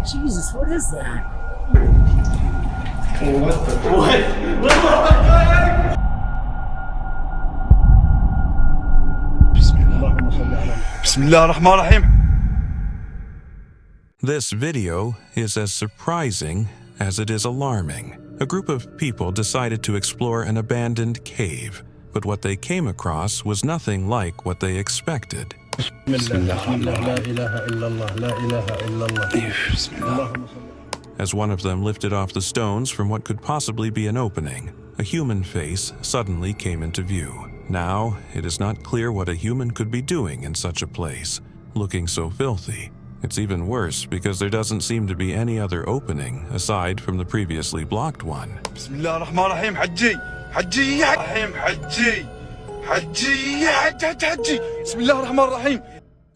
Jesus, what is that? This video is as surprising as it is alarming. A group of people decided to explore an abandoned cave, but what they came across was nothing like what they expected. As one of them lifted off the stones from what could possibly be an opening, a human face suddenly came into view. Now, it is not clear what a human could be doing in such a place, looking so filthy. It's even worse because there doesn't seem to be any other opening aside from the previously blocked one.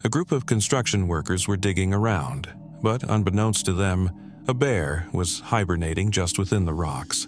A group of construction workers were digging around, but unbeknownst to them, a bear was hibernating just within the rocks.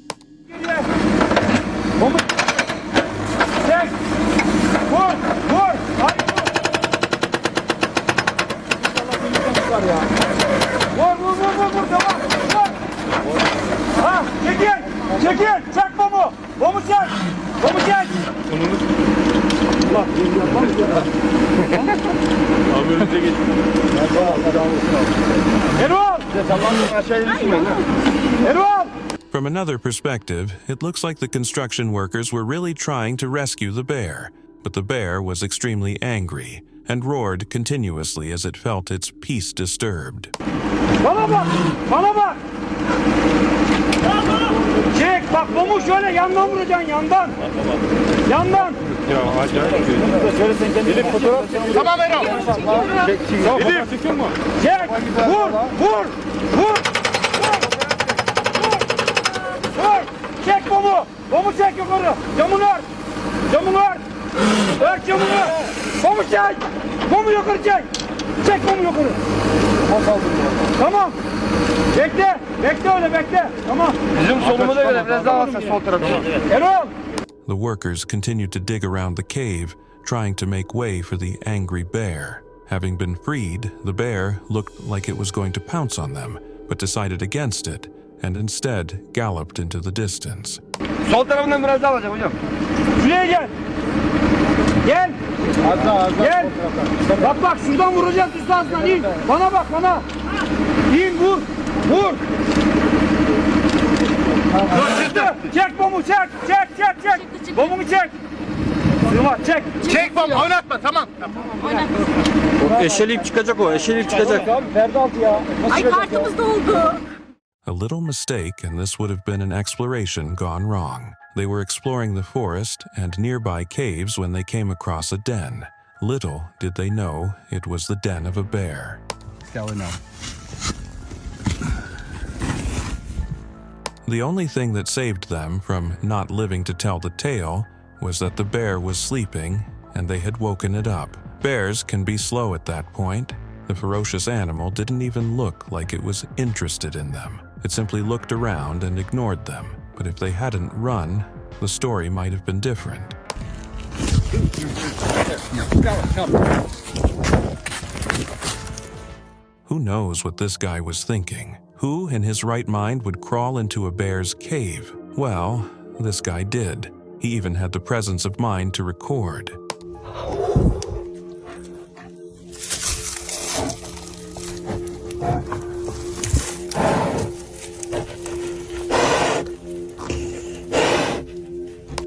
From another perspective, it looks like the construction workers were really trying to rescue the bear, but the bear was extremely angry and roared continuously as it felt its peace disturbed. Bana bak! Bana bak! Çek! Bak bunu şöyle yandan vuracaksın, yandan! Yandan! Ya acayip. Şöyle sen kendin. Elif fotoğraf. Tamam Erol. Elif çekiyor mu? Çek! Vur! Vur! Vur! Vur! Çek bunu! Bunu çek yukarı! Camını ört! Camını ört! Ört camını! Bunu çek! Bunu yukarı çek! Çek bunu yukarı! Tamam! Bekle! Bekle öyle bekle! Tamam! Bizim solumuza göre biraz daha alsın sol tarafı. Erol! The workers continued to dig around the cave, trying to make way for the angry bear. Having been freed, the bear looked like it was going to pounce on them, but decided against it, and instead galloped into the distance. Sol tarafından biraz daha alacağım hocam. Şuraya gel. Gel. Gel. Bak bak şuradan vuracağız üstü altından. İn. Bana bak bana. İn vur. Vur. Çek bomu çek. Çek çek çek. Bomumu çek. Sığma çek. Çek bomu oynatma tamam. Eşeleyip çıkacak o. Eşeleyip çıkacak. Perde altı ya. Ay kartımız doldu. A little mistake and this would have been an exploration gone wrong. They were exploring the forest and nearby caves when they came across a den. Little did they know it was the den of a bear. The only thing that saved them from not living to tell the tale was that the bear was sleeping and they had woken it up. Bears can be slow at that point. The ferocious animal didn't even look like it was interested in them. It simply looked around and ignored them. But if they hadn't run, the story might have been different. Who knows what this guy was thinking? Who in his right mind would crawl into a bear's cave? Well, this guy did. He even had the presence of mind to record.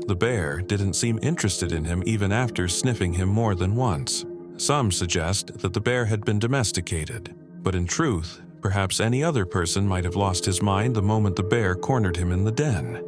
The bear didn't seem interested in him even after sniffing him more than once. Some suggest that the bear had been domesticated, but in truth, perhaps any other person might have lost his mind the moment the bear cornered him in the den.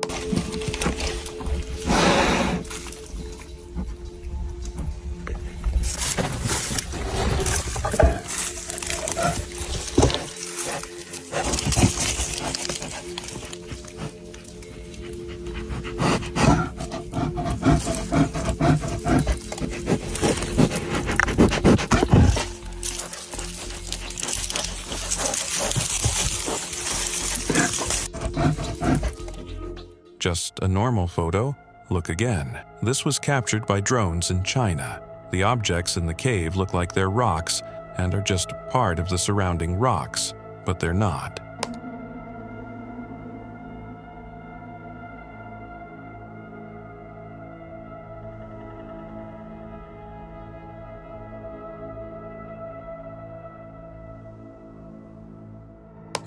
Just a normal photo? Look again. This was captured by drones in China. The objects in the cave look like they're rocks and are just part of the surrounding rocks, but they're not.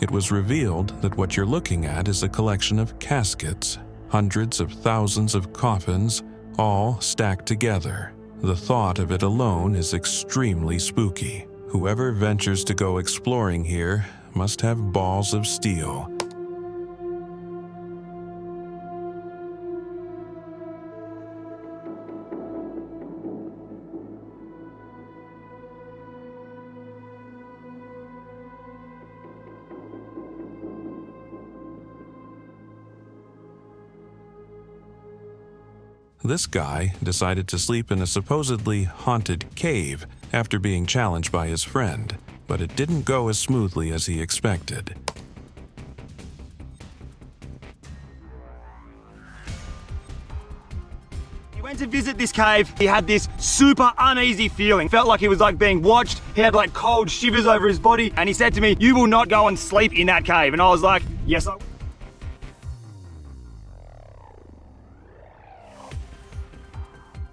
It was revealed that what you're looking at is a collection of caskets, hundreds of thousands of coffins, all stacked together. The thought of it alone is extremely spooky. Whoever ventures to go exploring here must have balls of steel. This guy decided to sleep in a supposedly haunted cave after being challenged by his friend, but it didn't go as smoothly as he expected. He went to visit this cave. He had this super uneasy feeling. Felt like he was like being watched. He had like cold shivers over his body. And he said to me, "You will not go and sleep in that cave." And I was like, "Yes, I will."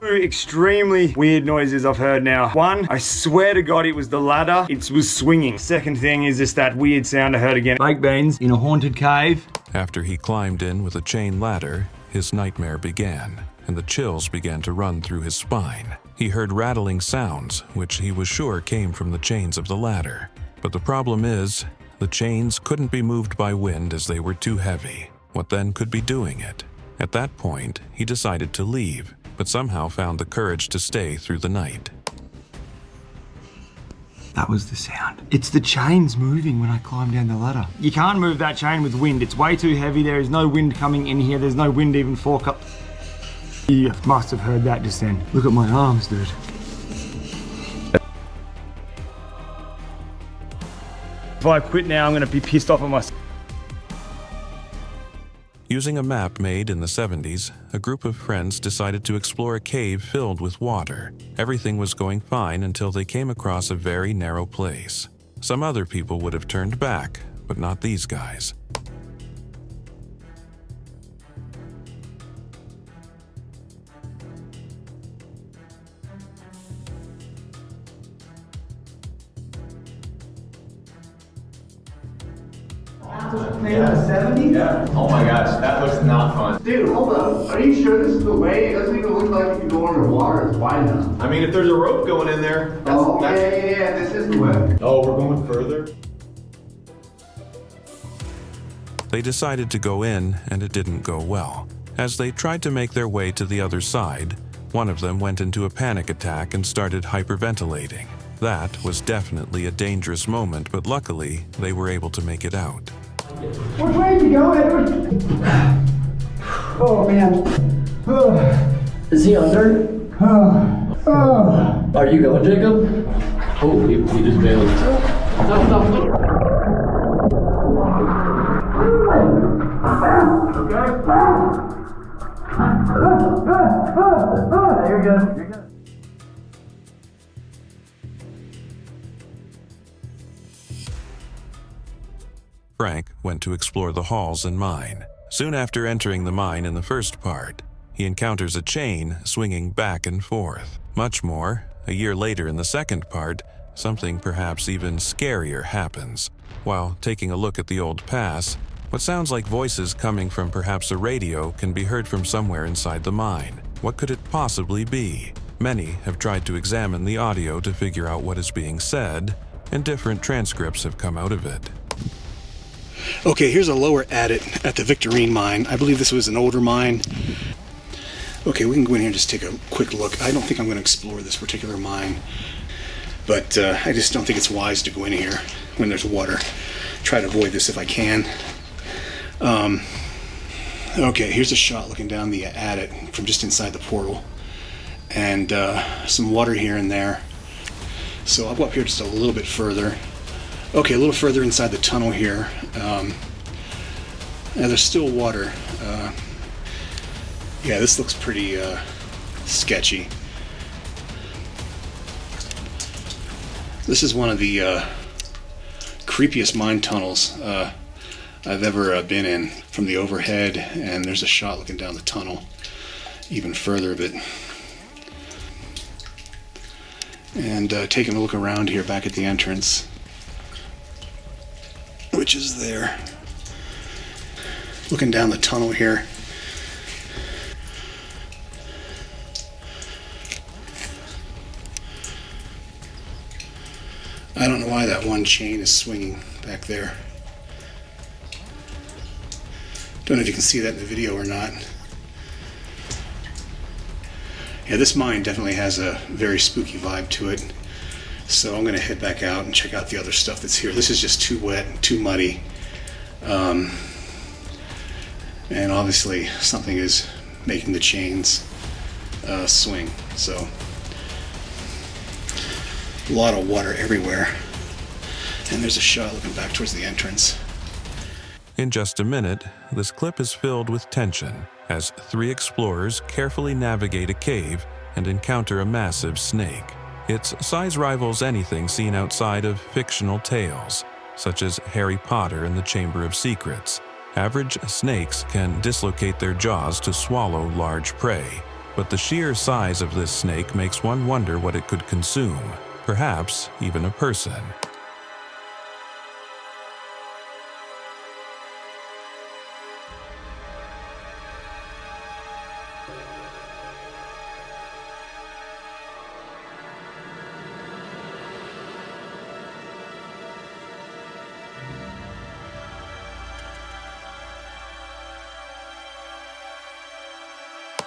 Two extremely weird noises I've heard now. One, I swear to God, it was the ladder. It was swinging. Second thing is just that weird sound I heard again. Baked beans in a haunted cave. After he climbed in with a chain ladder, his nightmare began, and the chills began to run through his spine. He heard rattling sounds, which he was sure came from the chains of the ladder. But the problem is, the chains couldn't be moved by wind as they were too heavy. What then could be doing it? At that point, he decided to leave, but somehow found the courage to stay through the night. That was the sound. It's the chains moving when I climb down the ladder. You can't move that chain with wind. It's way too heavy. There is no wind coming in here. There's no wind even fork up. You must have heard that just then. Look at my arms, dude. If I quit now, I'm gonna be pissed off at myself. Using a map made in the 70s, a group of friends decided to explore a cave filled with water. Everything was going fine until they came across a very narrow place. Some other people would have turned back, but not these guys. Oh my gosh, that looks not fun. Dude, hold up. Are you sure this is the way? It doesn't even look like you can go underwater. It's wide enough. I mean, if there's a rope going in there, Yeah, this is the way. Oh, we're going further? They decided to go in, and it didn't go well. As they tried to make their way to the other side, one of them went into a panic attack and started hyperventilating. That was definitely a dangerous moment, but luckily, they were able to make it out. Which way did you go, Edward? Oh, man. Is he under? Are you going, Jacob? Oh, he just bailed. Stop. Okay. You're good. Frank went to explore the halls and mine. Soon after entering the mine in the first part, he encounters a chain swinging back and forth. Much more, a year later in the second part, something perhaps even scarier happens. While taking a look at the old pass, what sounds like voices coming from perhaps a radio can be heard from somewhere inside the mine. What could it possibly be? Many have tried to examine the audio to figure out what is being said, and different transcripts have come out of it. Okay, here's a lower adit at the Victorine mine. I believe this was an older mine. Okay, we can go in here and just take a quick look. I don't think I'm going to explore this particular mine, but I just don't think it's wise to go in here when there's water. Try to avoid this if I can. Okay, here's a shot looking down the adit from just inside the portal, and some water here and there. So I'll go up here just a little bit further. Okay, a little further inside the tunnel here. Yeah, there's still water. Yeah, this looks pretty sketchy. This is one of the creepiest mine tunnels I've ever been in from the overhead, and there's a shot looking down the tunnel even further a bit. And taking a look around here back at the entrance, which is there. Looking down the tunnel here. I don't know why that one chain is swinging back there. Don't know if you can see that in the video or not. Yeah, this mine definitely has a very spooky vibe to it. So I'm gonna head back out and check out the other stuff that's here. This is just too wet, too muddy. And obviously something is making the chains swing. So a lot of water everywhere. And there's a shot looking back towards the entrance. In just a minute, this clip is filled with tension as 3 explorers carefully navigate a cave and encounter a massive snake. Its size rivals anything seen outside of fictional tales, such as Harry Potter and the Chamber of Secrets. Average snakes can dislocate their jaws to swallow large prey, but the sheer size of this snake makes one wonder what it could consume, perhaps even a person.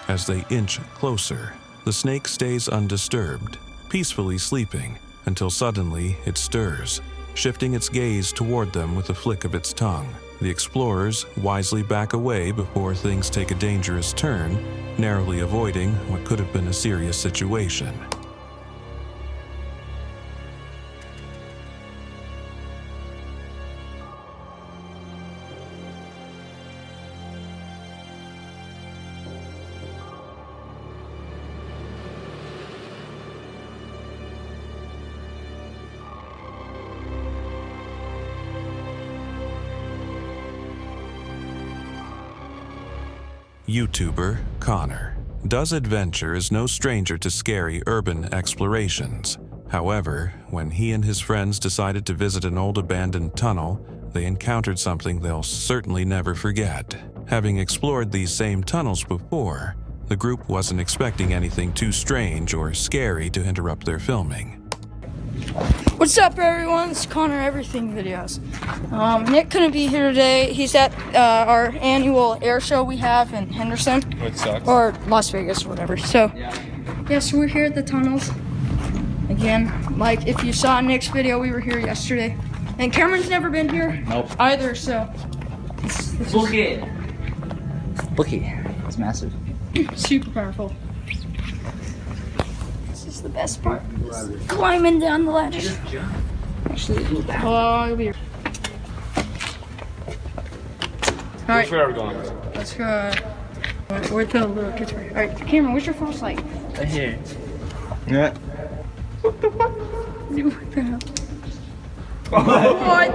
As they inch closer, the snake stays undisturbed, peacefully sleeping, until suddenly it stirs, shifting its gaze toward them with a flick of its tongue. The explorers wisely back away before things take a dangerous turn, narrowly avoiding what could have been a serious situation. YouTuber Connor. Does Adventure is no stranger to scary urban explorations. However, when he and his friends decided to visit an old abandoned tunnel, they encountered something they'll certainly never forget. Having explored these same tunnels before, the group wasn't expecting anything too strange or scary to interrupt their filming. What's up, everyone? It's Connor Everything Videos. Nick couldn't be here today. He's at our annual air show we have in Henderson. Which sucks. Or Las Vegas, or whatever. So, yeah, so we're here at the tunnels. Again, like if you saw Nick's video, we were here yesterday. And Cameron's never been here either, so. Bookie. It's massive. Super powerful. This is the best part. Climbing down the ladder. Actually, I'll be here. Alright. Where are we going? Let's go. Where's the little kids? Alright, Cameron, where's your flashlight? Right here. Yeah. What the fuck? What the hell? What?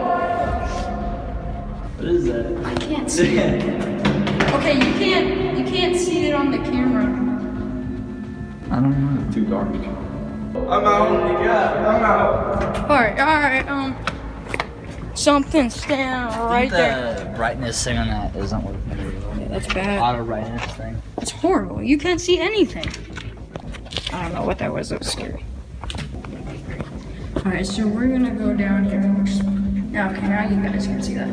What is that? I can't see it. Okay, you can't see it on the camera. I don't know. Too dark. I'm out. Alright, something's standing right there. The brightness thing on that isn't working very well. Yeah, that's bad. Auto brightness thing. That's horrible. You can't see anything. I don't know what that was. That was scary. Alright, so we're gonna go down here. Yeah, okay, now you guys can see that.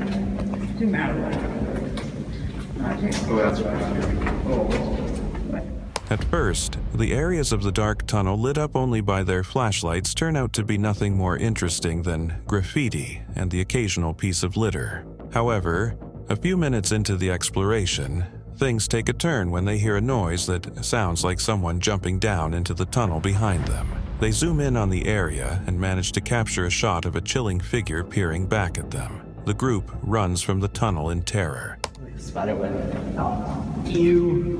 Zoom out a little. Oh, that's right. At first, the areas of the dark tunnel lit up only by their flashlights turn out to be nothing more interesting than graffiti and the occasional piece of litter. However, a few minutes into the exploration, things take a turn when they hear a noise that sounds like someone jumping down into the tunnel behind them. They zoom in on the area and manage to capture a shot of a chilling figure peering back at them. The group runs from the tunnel in terror. Spider web. Ew,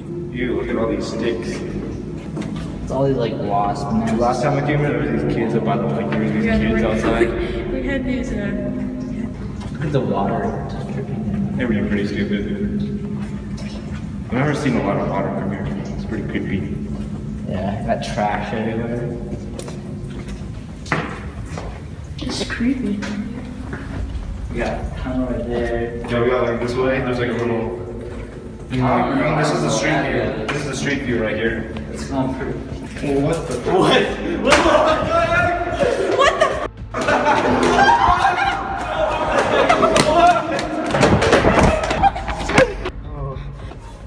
look at all these sticks. It's all these like wasps. Man. Last time I came here, there was these kids about like there was these kids outside. We had these. The water just dripping. They were pretty stupid. I've never seen a lot of water from here. It's pretty creepy. Yeah, got trash everywhere. It's creepy. We got a tunnel right there. Yeah, we got like this way. There's like a little. This is the street view. This is the street view right here. It's going pretty. What the? What?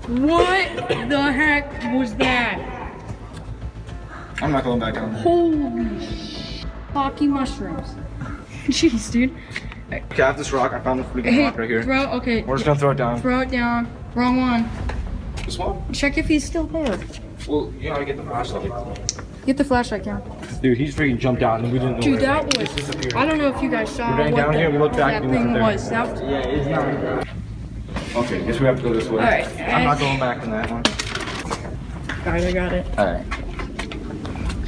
What the heck was that? I'm not going back down there. Holy hockey mushrooms. Jeez, dude. Okay, I have this rock. I found the freaking Hey, rock right here. okay. We're just gonna throw it down. Throw it down. Wrong one. This one? Check if he's still there. Well, you gotta get the flashlight. Get the flashlight down. Dude, he's freaking jumped out and we didn't know. Dude, where that was. disappeared. I don't know if you guys saw We ran what down here, we looked back, that and thing nothing there. was. That was. Yeah, it's not. Okay, guess we have to go this way. Alright, I'm not going back in that one. Alright, I got it. Alright.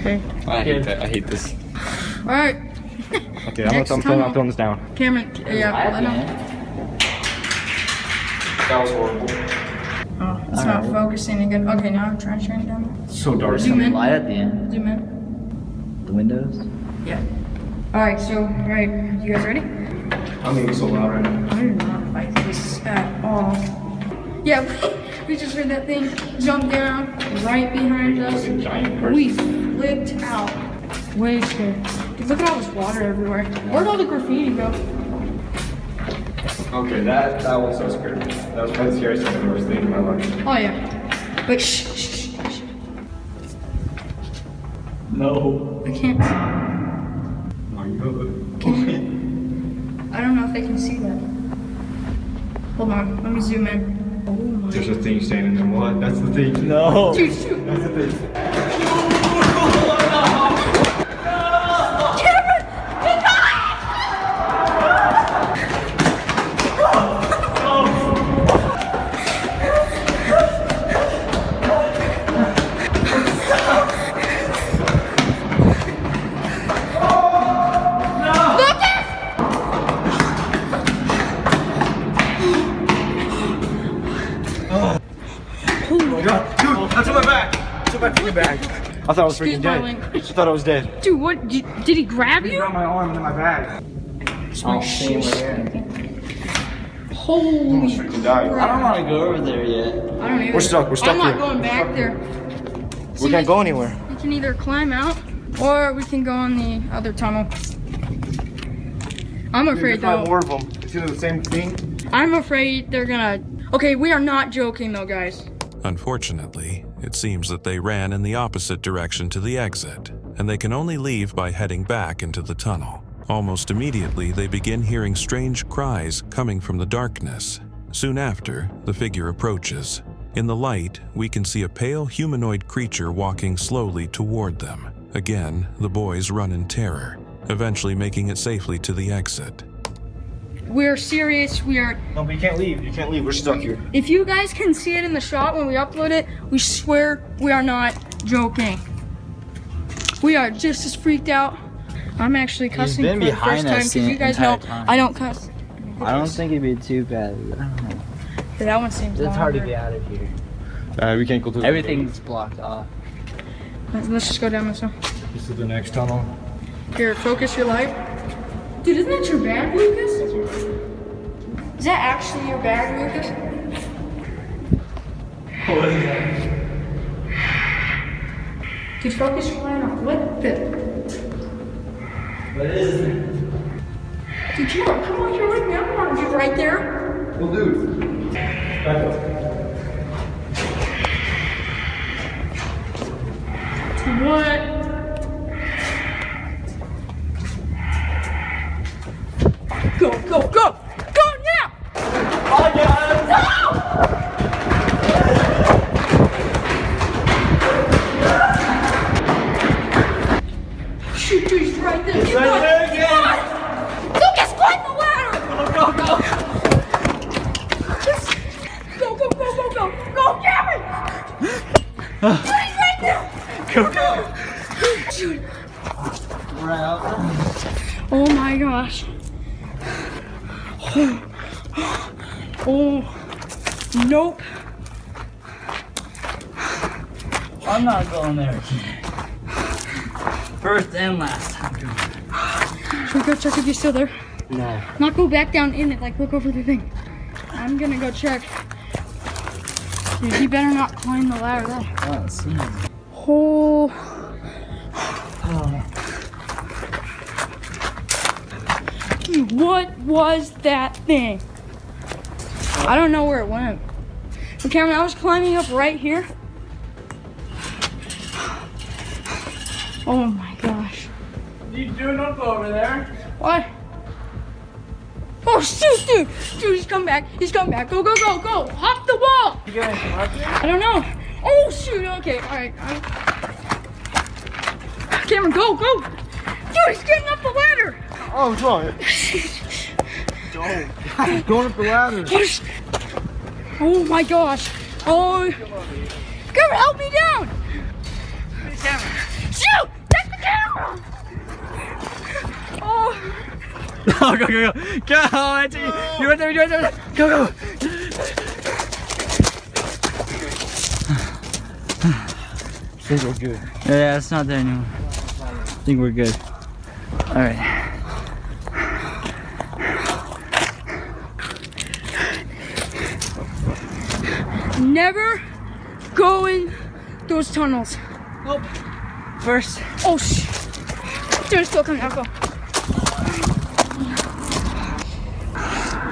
Okay. I hate that. I hate this. Alright. Okay, Next I'm tunnel. throwing this down. Cameron, yeah, let him. That was horrible. Oh, it's not focusing again. Okay, now I'm trying to turn it down. It's so dark. Zoom in. Light at the end. Zoom in. The windows. Yeah. Alright, so, alright, you guys ready? I'm getting so loud right now. I do not like this at all. Yeah, we just heard that thing jump down right behind us. We flipped out. Way scared. Dude, look at all this water everywhere. Where'd all the graffiti go? Okay, that was so scary. That was probably the scariest thing I've ever seen in my life. Oh yeah. Wait, shh, shh, shh, shh. No. I can't. Oh, you know I don't know if they can see that. Hold on, let me zoom in. Oh my. There's a thing standing there. What? That's the thing. No. Dude, shoot. That's the thing. Dude, that's in my bag. It's in my freaking bag. I thought I was freaking Excuse my dead. language. I thought I was dead. Dude, what? Did he grab He you? grabbed my arm and in my bag. Oh, same here. Holy Freaking died. I don't want to go over there yet. I don't either. We're stuck. We're stuck I'm not here. going back there. We can't go anywhere. We can either climb out or we can go on the other tunnel. I'm afraid There's though. more of them. It's either the same thing. I'm afraid they're gonna. Okay, we are not joking though, guys. Unfortunately, it seems that they ran in the opposite direction to the exit, and they can only leave by heading back into the tunnel. Almost immediately, they begin hearing strange cries coming from the darkness. Soon after, the figure approaches. In the light, we can see a pale humanoid creature walking slowly toward them. Again, the boys run in terror, eventually making it safely to the exit. We're serious. We are. No, but you can't leave. You can't leave. We're stuck here. If you guys can see it in the shot when we upload it, we swear we are not joking. We are just as freaked out. I'm actually cussing been for the first behind time us because the you guys know entire time. I don't cuss. I don't think it'd be too bad. I don't know. That one seems It's hard to longer. get out of here. We can't go through. Everything's blocked off. Let's just go down this one. This is the next tunnel. Here, focus your light. Dude, isn't that your bag, Lucas? Is that actually your bag, Lucas? What is that? Dude, focus your light on. What the? What is it? Dude, come on, you're right now. I want to get right there. Well, dude. Back up. What? Go, go, go! Go now! Oh, God! Shoot, dude, he's right there. Keep right going. there again. Come on. Lucas, climb the ladder! Go, go, go! Go, go, go, go, go! Go, Gary! Dude, he's right there! Go, go! Oh my gosh. Oh, nope. I'm not going there. First and last time. Should we go check if you're still there? No. Not go back down in it, like look over the thing. I'm gonna go check. Dude, you better not climb the ladder there. Oh. Dude, what was that thing? I don't know where it went. So Cameron, I was climbing up right here. Oh my gosh. What are you doing up over there? What? Oh shoot, dude! Dude, he's coming back. He's coming back. Go, go, go, go! Hop the wall! You gonna come up here? I don't know. Oh shoot, okay, alright. Cameron, go, go! Dude, he's getting up the ladder! Oh, what's wrong? He's going up the ladder. Oh my gosh. Oh. Cameron, help me down! Shoot! Take the camera! Oh. Go, go, go, go. Go, I see you. You right there, you right there. Go, go. I think we're good. Yeah, it's not there anymore. I think we're good. All right. Never go in those tunnels. Nope. First. Oh, dude, it's still coming out. Go.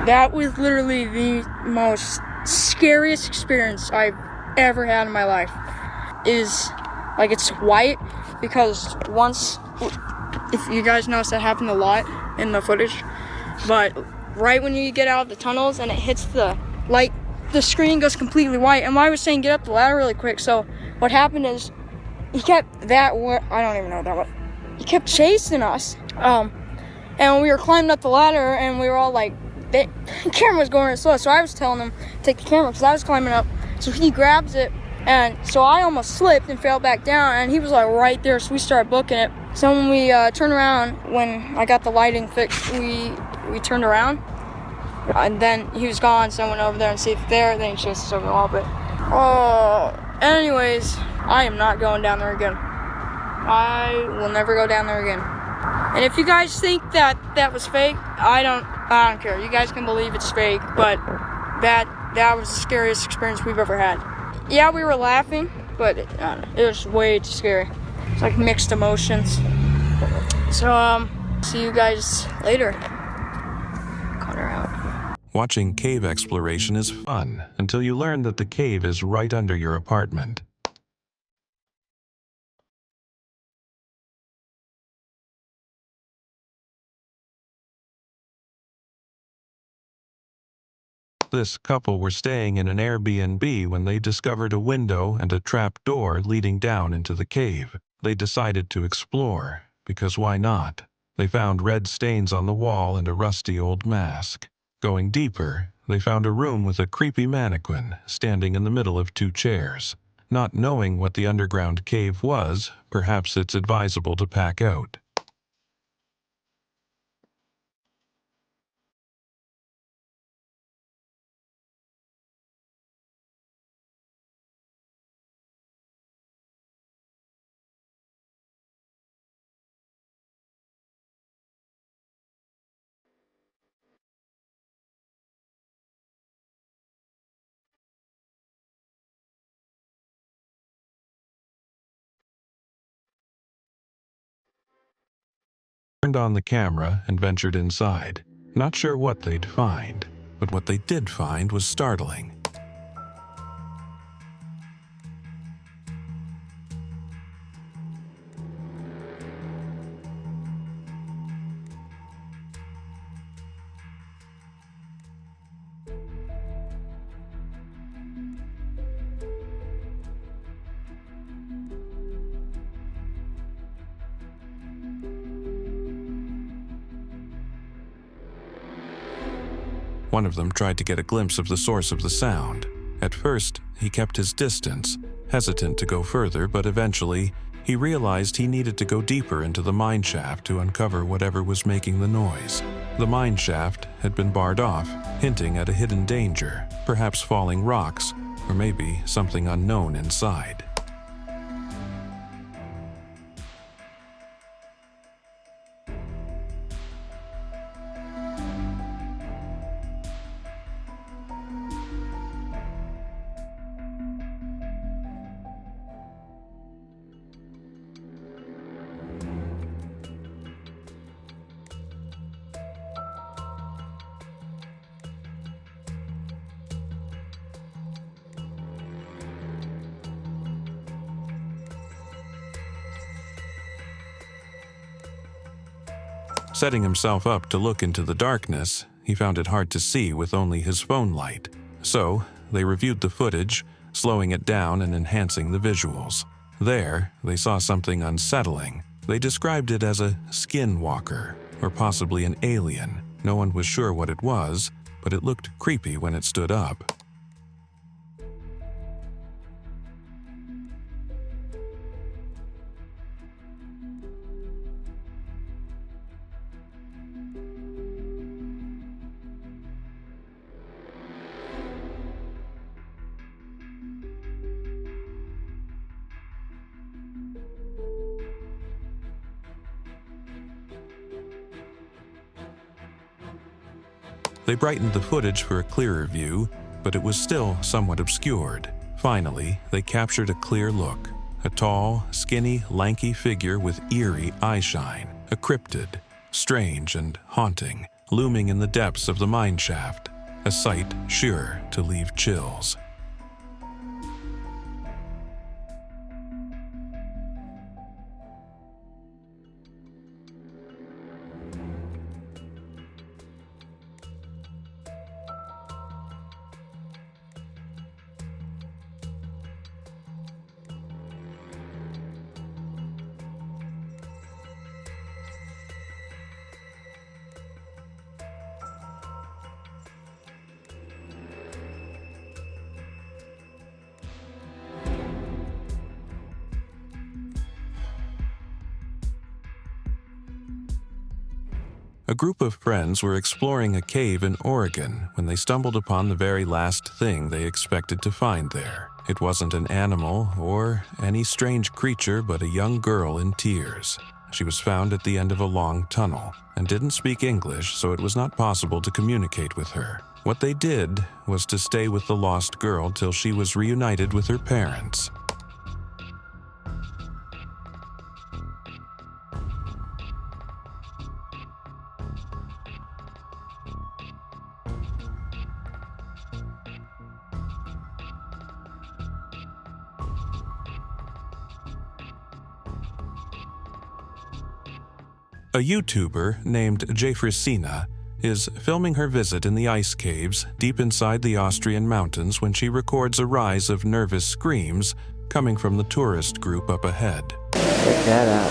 That was literally the most scariest experience I've ever had in my life. Is like it's white because once, if you guys notice, that happened a lot in the footage. But right when you get out of the tunnels and it hits the light, the screen goes completely white. And I was saying get up the ladder really quick. So what happened is he kept I don't even know that what he kept chasing us. And we were climbing up the ladder and we were all like, the camera was going really slow. So I was telling him take the camera because I was climbing up. So he grabs it. And so I almost slipped and fell back down, and he was like right there, so we started booking it. So when we turned around, when I got the lighting fixed, we turned around, and then he was gone, so I went over there and see if there, then he chased us over the wall, but... anyways, I am not going down there again. I will never go down there again. And if you guys think that was fake, I don't care. You guys can believe it's fake, but that was the scariest experience we've ever had. Yeah, we were laughing, but it was way too scary. It's like mixed emotions. So, see you guys later. Cut her out. Watching cave exploration is fun until you learn that the cave is right under your apartment. This couple were staying in an Airbnb when they discovered a window and a trap door leading down into the cave. They decided to explore, because why not? They found red stains on the wall and a rusty old mask. Going deeper, they found a room with a creepy mannequin standing in the middle of two chairs. Not knowing what the underground cave was, perhaps it's advisable to pack out. Turned on the camera and ventured inside. Not sure what they'd find, but what they did find was startling. One of them tried to get a glimpse of the source of the sound. At first, he kept his distance, hesitant to go further, but eventually, He realized he needed to go deeper into the mine shaft to uncover whatever was making the noise. The mine shaft had been barred off, hinting at a hidden danger, perhaps falling rocks, or maybe something unknown inside. Setting himself up to look into the darkness, he found it hard to see with only his phone light. So, they reviewed the footage, slowing it down and enhancing the visuals. There, they saw something unsettling. They described it as a skinwalker, or possibly an alien. No one was sure what it was, but it looked creepy when it stood up. They brightened the footage for a clearer view, but it was still somewhat obscured. Finally, they captured a clear look. A tall, skinny, lanky figure with eerie eyeshine. A cryptid, strange and haunting, looming in the depths of the mine shaft. A sight sure to leave chills. A group of friends were exploring a cave in Oregon when they stumbled upon the very last thing they expected to find there. It wasn't an animal or any strange creature, but a young girl in tears. She was found at the end of a long tunnel and didn't speak English, so it was not possible to communicate with her. What they did was to stay with the lost girl till she was reunited with her parents. A YouTuber named Jeffersina is filming her visit in the ice caves deep inside the Austrian mountains when she records a rise of nervous screams coming from the tourist group up ahead. Check that out.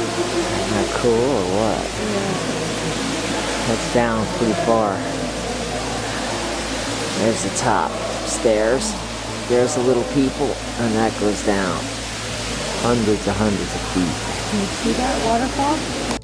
Isn't that cool or what? That's down pretty far. There's the top stairs. There's the little people, and that goes down. Hundreds of feet. Can you see that waterfall?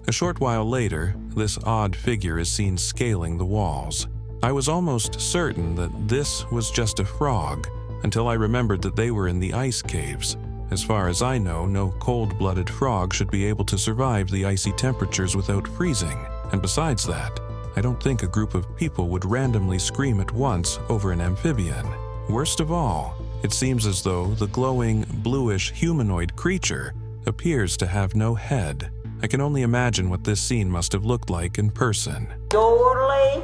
A short while later, this odd figure is seen scaling the walls. I was almost certain that this was just a frog, until I remembered that they were in the ice caves. As far as I know, no cold-blooded frog should be able to survive the icy temperatures without freezing. And besides that, I don't think a group of people would randomly scream at once over an amphibian. Worst of all, it seems as though the glowing, bluish humanoid creature appears to have no head. I can only imagine what this scene must have looked like in person. Totally.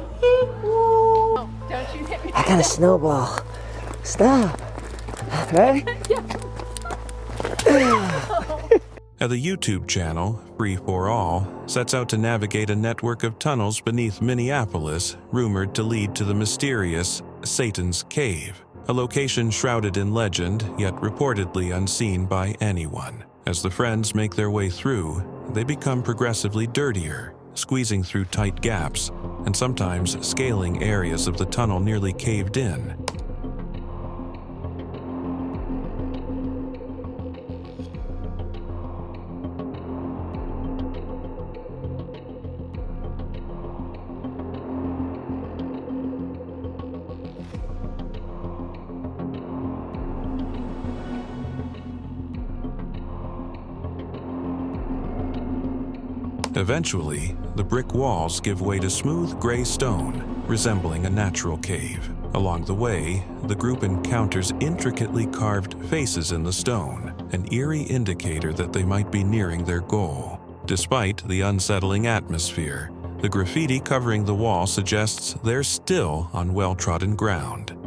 Oh, don't you hit me. I got a snowball. Stop. Ready? The YouTube channel, Free for All, sets out to navigate a network of tunnels beneath Minneapolis, rumored to lead to the mysterious Satan's Cave, a location shrouded in legend, yet reportedly unseen by anyone. As the friends make their way through, they become progressively dirtier, squeezing through tight gaps, and sometimes scaling areas of the tunnel nearly caved in. Eventually, the brick walls give way to smooth gray stone, resembling a natural cave. Along the way, the group encounters intricately carved faces in the stone, an eerie indicator that they might be nearing their goal. Despite the unsettling atmosphere, the graffiti covering the wall suggests they're still on well-trodden ground.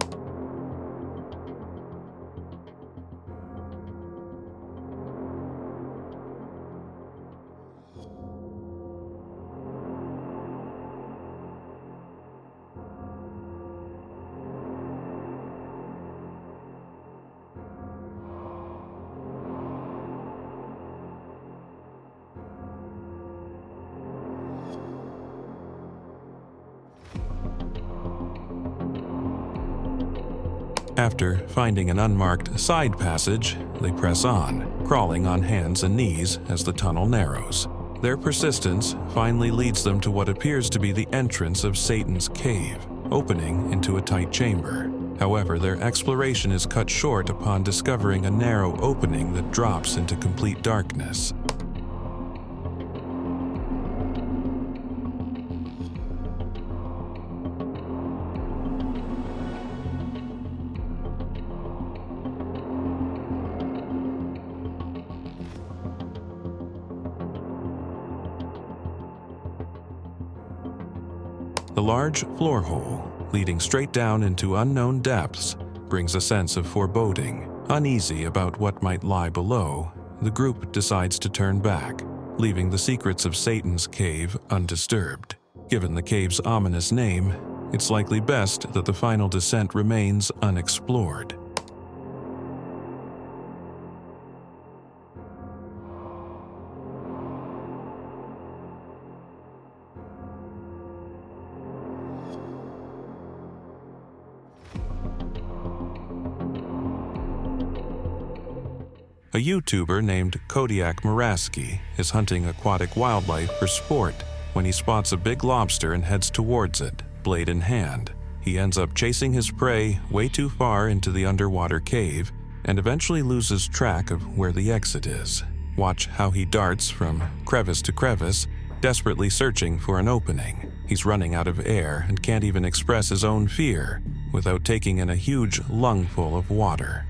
After finding an unmarked side passage, they press on, crawling on hands and knees as the tunnel narrows. Their persistence finally leads them to what appears to be the entrance of Satan's cave, opening into a tight chamber. However, their exploration is cut short upon discovering a narrow opening that drops into complete darkness. The large floor hole, leading straight down into unknown depths, brings a sense of foreboding. Uneasy about what might lie below, the group decides to turn back, leaving the secrets of Satan's cave undisturbed. Given the cave's ominous name, it's likely best that the final descent remains unexplored. A YouTuber named Kodiak Muraski is hunting aquatic wildlife for sport when he spots a big lobster and heads towards it, blade in hand. He ends up chasing his prey way too far into the underwater cave and eventually loses track of where the exit is. Watch how he darts from crevice to crevice, desperately searching for an opening. He's running out of air and can't even express his own fear without taking in a huge lungful of water.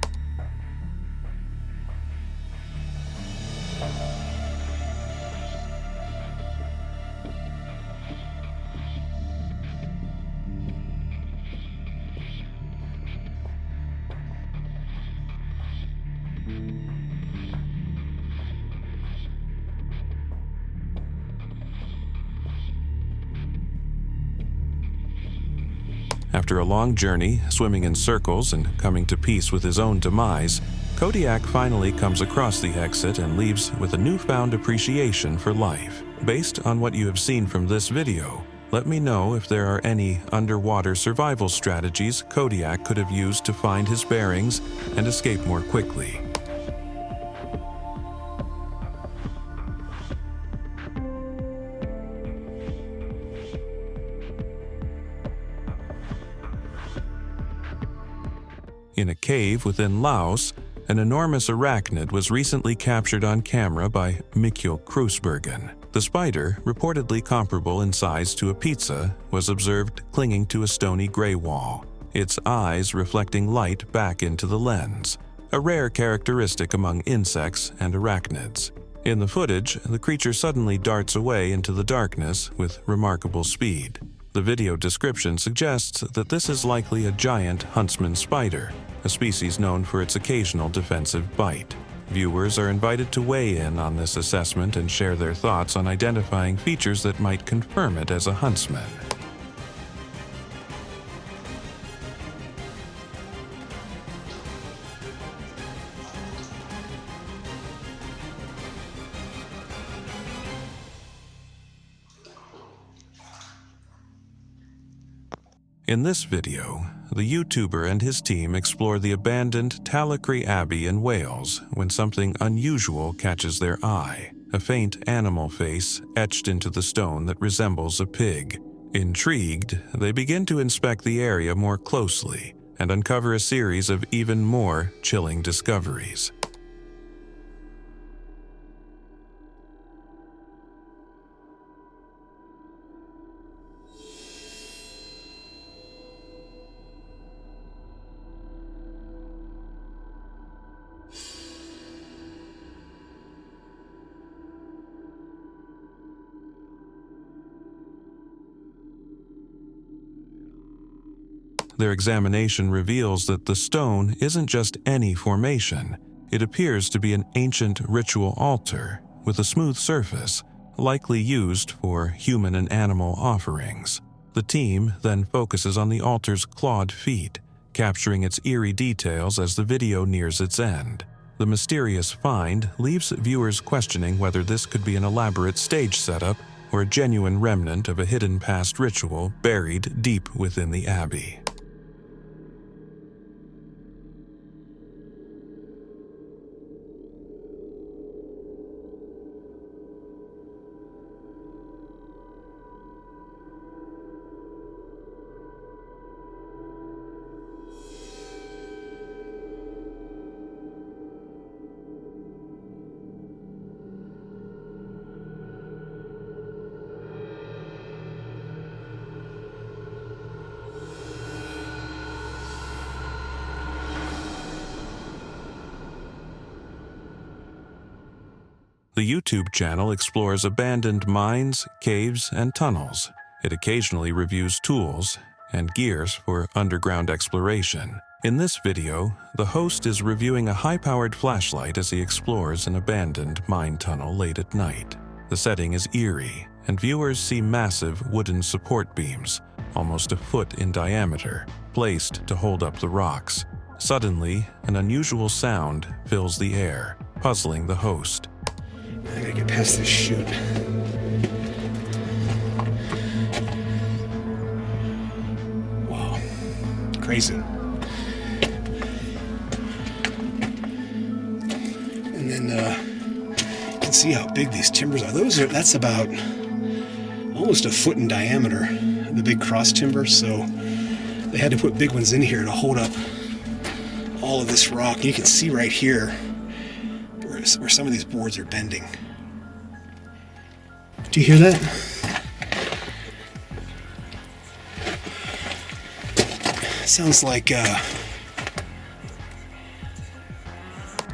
After a long journey, swimming in circles and coming to peace with his own demise, Kodiak finally comes across the exit and leaves with a newfound appreciation for life. Based on what you have seen from this video, let me know if there are any underwater survival strategies Kodiak could have used to find his bearings and escape more quickly. In a cave within Laos, an enormous arachnid was recently captured on camera by Mikkel Krusbergen. The spider, reportedly comparable in size to a pizza, was observed clinging to a stony gray wall, its eyes reflecting light back into the lens, a rare characteristic among insects and arachnids. In the footage, the creature suddenly darts away into the darkness with remarkable speed. The video description suggests that this is likely a giant huntsman spider, a species known for its occasional defensive bite. Viewers are invited to weigh in on this assessment and share their thoughts on identifying features that might confirm it as a huntsman. In this video, the YouTuber and his team explore the abandoned Talacree Abbey in Wales when something unusual catches their eye, a faint animal face etched into the stone that resembles a pig. Intrigued, they begin to inspect the area more closely and uncover a series of even more chilling discoveries. Their examination reveals that the stone isn't just any formation. It appears to be an ancient ritual altar with a smooth surface, likely used for human and animal offerings. The team then focuses on the altar's clawed feet, capturing its eerie details as the video nears its end. The mysterious find leaves viewers questioning whether this could be an elaborate stage setup or a genuine remnant of a hidden past ritual buried deep within the abbey. The YouTube channel explores abandoned mines, caves, and tunnels. It occasionally reviews tools and gears for underground exploration. In this video, the host is reviewing a high-powered flashlight as he explores an abandoned mine tunnel late at night. The setting is eerie, and viewers see massive wooden support beams, almost a foot in diameter, placed to hold up the rocks. Suddenly, an unusual sound fills the air, puzzling the host. I gotta get past this chute. Wow. Crazy. And then you can see how big these timbers are. That's about almost a foot in diameter, the big cross timber, so they had to put big ones in here to hold up all of this rock. You can see right here where some of these boards are bending. Do you hear that? Sounds like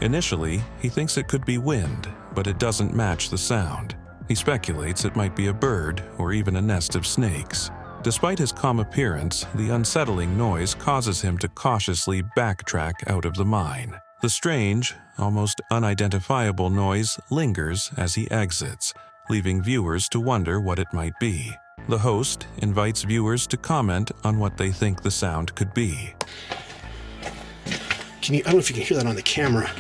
Initially, he thinks it could be wind, but it doesn't match the sound. He speculates it might be a bird or even a nest of snakes. Despite his calm appearance, the unsettling noise causes him to cautiously backtrack out of the mine. The strange, almost unidentifiable noise lingers as he exits, leaving viewers to wonder what it might be. The host invites viewers to comment on what they think the sound could be. I don't know if you can hear that on the camera.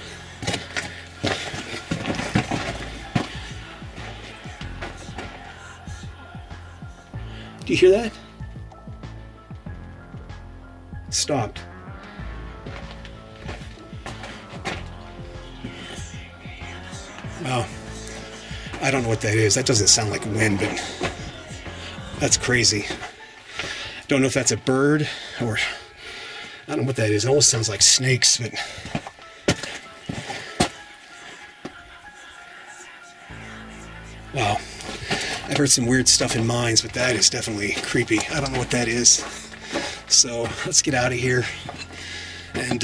Do you hear that? It stopped. Well, I don't know what that is. That doesn't sound like wind, but that's crazy. Don't know if that's a bird or I don't know what that is. It almost sounds like snakes, but wow. I've heard some weird stuff in mines, but that is definitely creepy. I don't know what that is. So let's get out of here and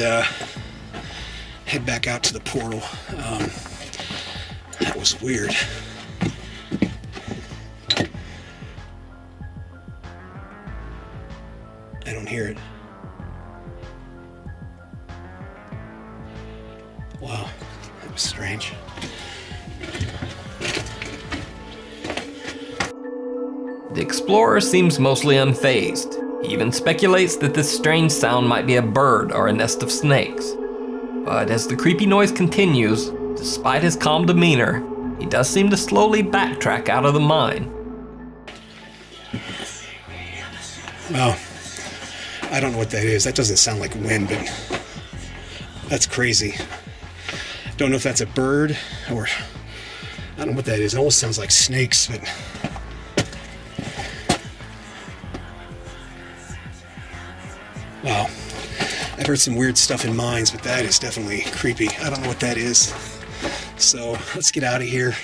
head back out to the portal. That was weird. I don't hear it. Wow, that was strange. The explorer seems mostly unfazed. He even speculates that this strange sound might be a bird or a nest of snakes. But as the creepy noise continues, despite his calm demeanor, he does seem to slowly backtrack out of the mine. Well, I don't know what that is. That doesn't sound like wind, but that's crazy. Don't know if that's a bird or I don't know what that is. It almost sounds like snakes, but wow. I've heard some weird stuff in mines, but that is definitely creepy. I don't know what that is. So let's get out of here.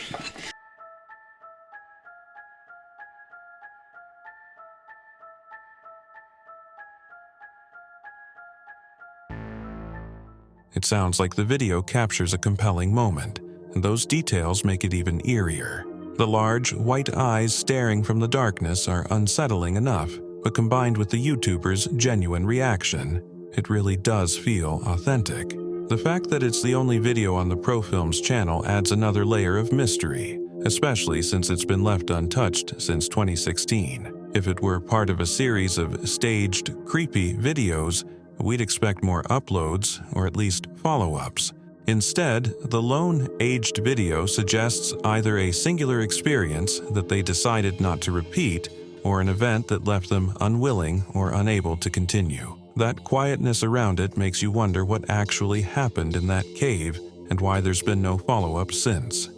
It sounds like the video captures a compelling moment, and those details make it even eerier. The large, white eyes staring from the darkness are unsettling enough, but combined with the YouTuber's genuine reaction, it really does feel authentic. The fact that it's the only video on the ProFilms channel adds another layer of mystery, especially since it's been left untouched since 2016. If it were part of a series of staged, creepy videos, we'd expect more uploads or at least follow-ups. Instead, the lone aged video suggests either a singular experience that they decided not to repeat or an event that left them unwilling or unable to continue. That quietness around it makes you wonder what actually happened in that cave and why there's been no follow-up since.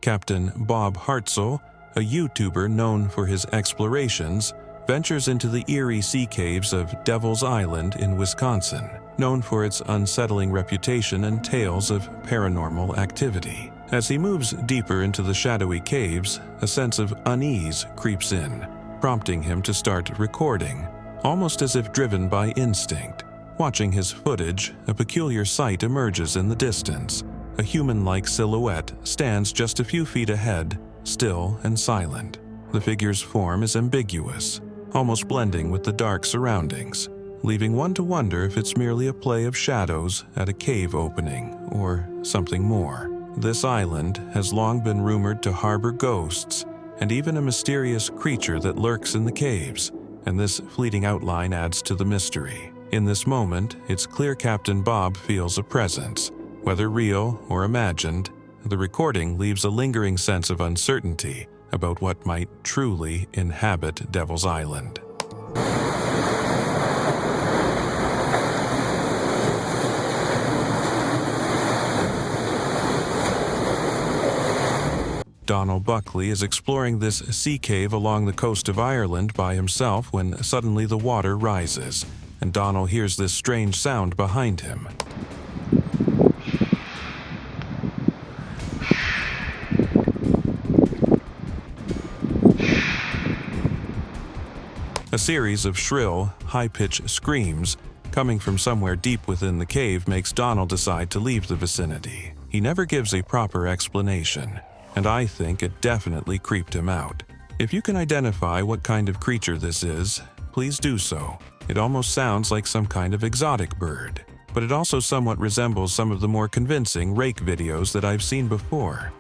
Captain Bob Hartzell, a YouTuber known for his explorations, ventures into the eerie sea caves of Devil's Island in Wisconsin, known for its unsettling reputation and tales of paranormal activity. As he moves deeper into the shadowy caves, a sense of unease creeps in, prompting him to start recording, almost as if driven by instinct. Watching his footage, a peculiar sight emerges in the distance. A human-like silhouette stands just a few feet ahead, still and silent. The figure's form is ambiguous, almost blending with the dark surroundings, leaving one to wonder if it's merely a play of shadows at a cave opening or something more. This island has long been rumored to harbor ghosts and even a mysterious creature that lurks in the caves, and this fleeting outline adds to the mystery. In this moment, it's clear Captain Bob feels a presence. Whether real or imagined, the recording leaves a lingering sense of uncertainty about what might truly inhabit Devil's Island. Donald Buckley is exploring this sea cave along the coast of Ireland by himself when suddenly the water rises, and Donald hears this strange sound behind him. A series of shrill, high-pitched screams coming from somewhere deep within the cave makes Donald decide to leave the vicinity. He never gives a proper explanation, and I think it definitely creeped him out. If you can identify what kind of creature this is, please do so. It almost sounds like some kind of exotic bird, but it also somewhat resembles some of the more convincing rake videos that I've seen before.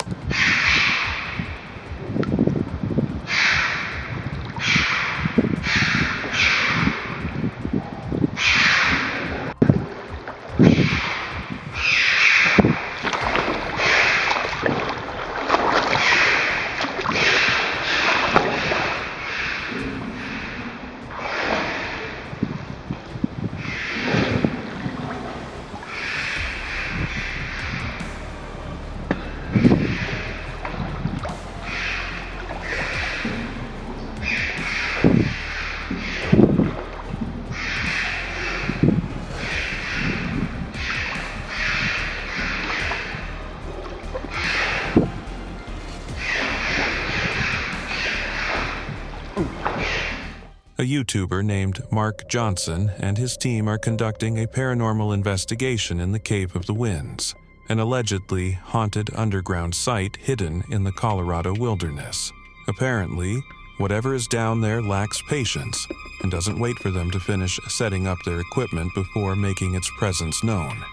A YouTuber named Mark Johnson and his team are conducting a paranormal investigation in the Cave of the Winds, an allegedly haunted underground site hidden in the Colorado wilderness. Apparently, whatever is down there lacks patience and doesn't wait for them to finish setting up their equipment before making its presence known.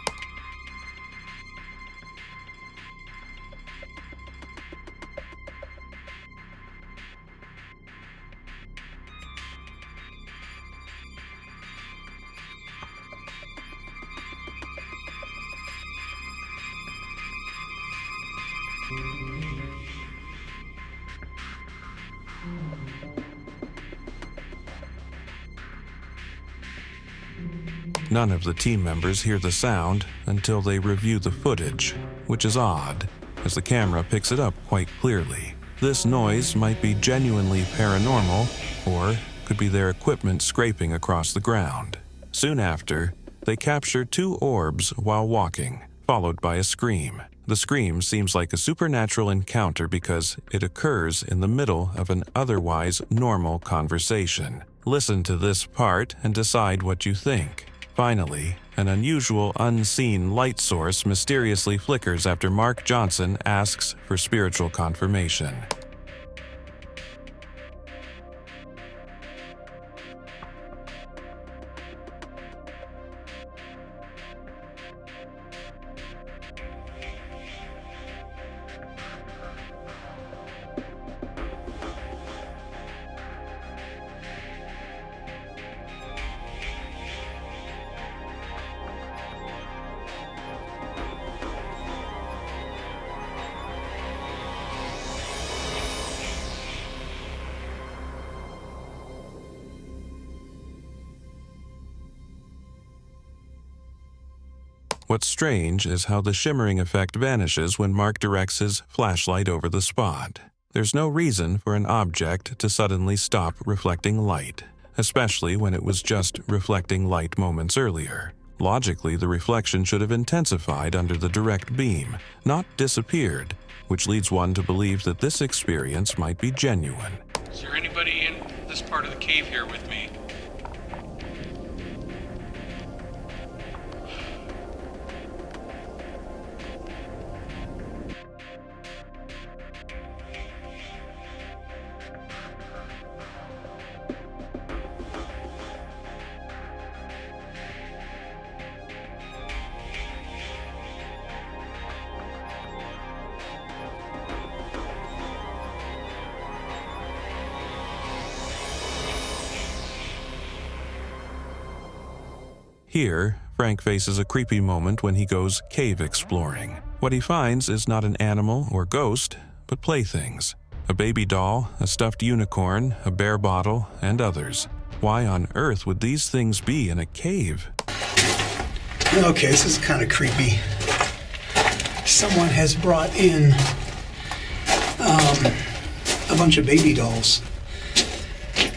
None of the team members hear the sound until they review the footage, which is odd, as the camera picks it up quite clearly. This noise might be genuinely paranormal, or could be their equipment scraping across the ground. Soon after, they capture two orbs while walking, followed by a scream. The scream seems like a supernatural encounter because it occurs in the middle of an otherwise normal conversation. Listen to this part and decide what you think. Finally, an unusual unseen light source mysteriously flickers after Mark Johnson asks for spiritual confirmation. What's strange is how the shimmering effect vanishes when Mark directs his flashlight over the spot. There's no reason for an object to suddenly stop reflecting light, especially when it was just reflecting light moments earlier. Logically, the reflection should have intensified under the direct beam, not disappeared, which leads one to believe that this experience might be genuine. Is there anybody in this part of the cave here with me? Here, Frank faces a creepy moment when he goes cave exploring. What he finds is not an animal or ghost, but playthings. A baby doll, a stuffed unicorn, a bear bottle, and others. Why on earth would these things be in a cave? Okay, this is kind of creepy. Someone has brought in a bunch of baby dolls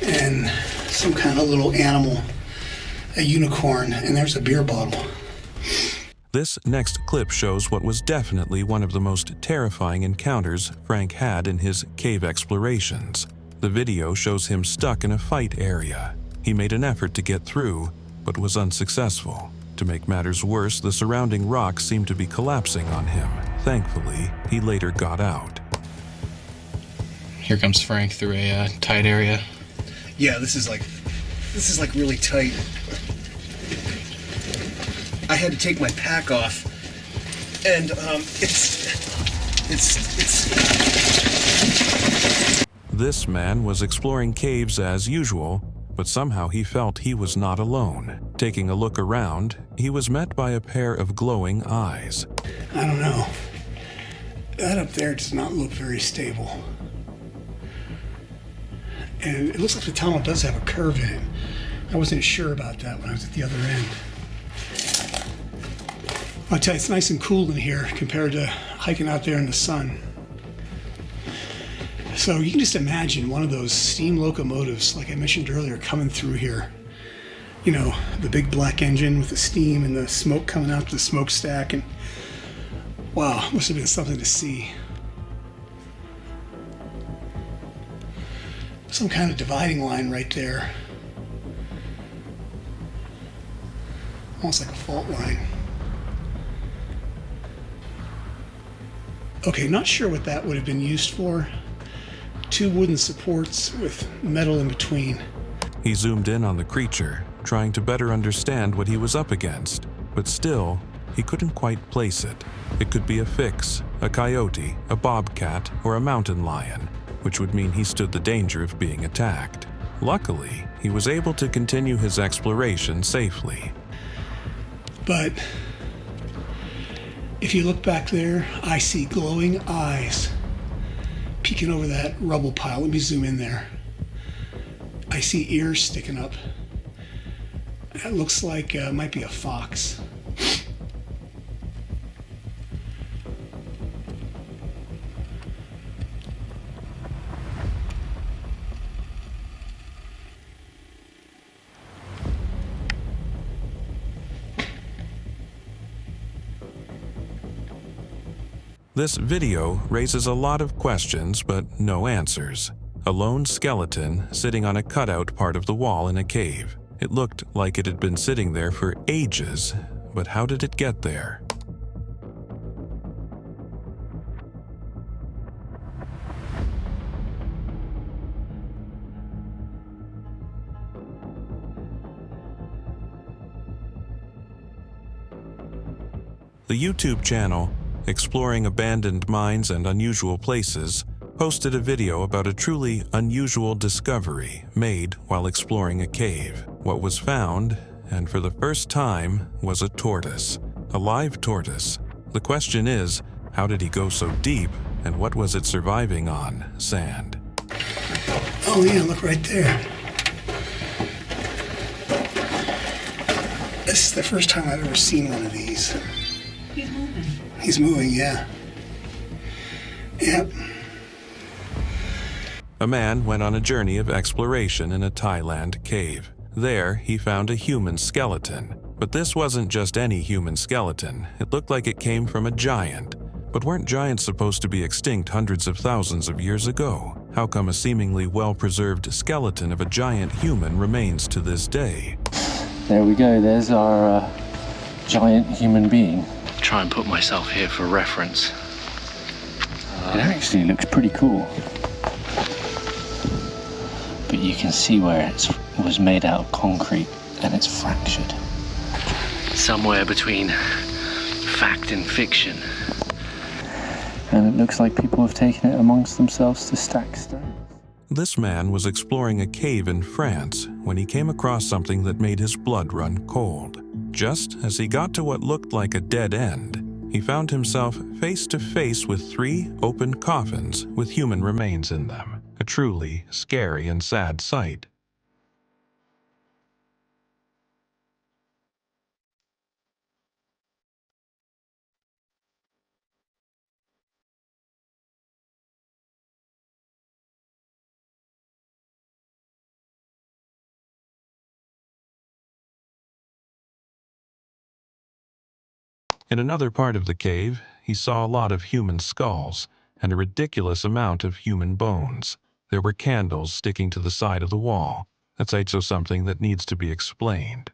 and some kind of little animal, a unicorn, and there's a beer bottle. This next clip shows what was definitely one of the most terrifying encounters Frank had in his cave explorations. The video shows him stuck in a fight area. He made an effort to get through, but was unsuccessful. To make matters worse, the surrounding rocks seemed to be collapsing on him. Thankfully, he later got out. Here comes Frank through a tight area. Yeah, this is like really tight. I had to take my pack off, and it's. This man was exploring caves as usual, but somehow he felt he was not alone. Taking a look around, he was met by a pair of glowing eyes. I don't know. That up there does not look very stable. And it looks like the tunnel does have a curve in it. I wasn't sure about that when I was at the other end. I'll tell you, it's nice and cool in here compared to hiking out there in the sun. So you can just imagine one of those steam locomotives, like I mentioned earlier, coming through here. You know, the big black engine with the steam and the smoke coming out to the smokestack, and wow, must have been something to see. Some kind of dividing line right there. Almost like a fault line. Okay, not sure what that would have been used for. Two wooden supports with metal in between. He zoomed in on the creature, trying to better understand what he was up against, but still, he couldn't quite place it. It could be a fix, a coyote, a bobcat, or a mountain lion, which would mean he stood the danger of being attacked. Luckily, he was able to continue his exploration safely. But if you look back there, I see glowing eyes peeking over that rubble pile. Let me zoom in there. I see ears sticking up. That looks like it might be a fox. This video raises a lot of questions but no answers. A lone skeleton sitting on a cutout part of the wall in a cave. It looked like it had been sitting there for ages, but how did it get there? The YouTube channel, Exploring Abandoned Mines and Unusual Places, posted a video about a truly unusual discovery made while exploring a cave. What was found, and for the first time, was a tortoise. A live tortoise. The question is, how did he go so deep, and what was it surviving on? Sand. Oh yeah, look right there. This is the first time I've ever seen one of these. He's moving. He's moving, yeah. Yep. A man went on a journey of exploration in a Thailand cave. There, he found a human skeleton. But this wasn't just any human skeleton. It looked like it came from a giant. But weren't giants supposed to be extinct hundreds of thousands of years ago? How come a seemingly well-preserved skeleton of a giant human remains to this day? There we go, there's our giant human being. Try and put myself here for reference. It actually looks pretty cool. But you can see where it was made out of concrete and it's fractured. Somewhere between fact and fiction. And it looks like people have taken it amongst themselves to stack stones. This man was exploring a cave in France when he came across something that made his blood run cold. Just as he got to what looked like a dead end, he found himself face to face with 3 open coffins with human remains in them. A truly scary and sad sight. In another part of the cave, he saw a lot of human skulls and a ridiculous amount of human bones. There were candles sticking to the side of the wall. That's also something that needs to be explained.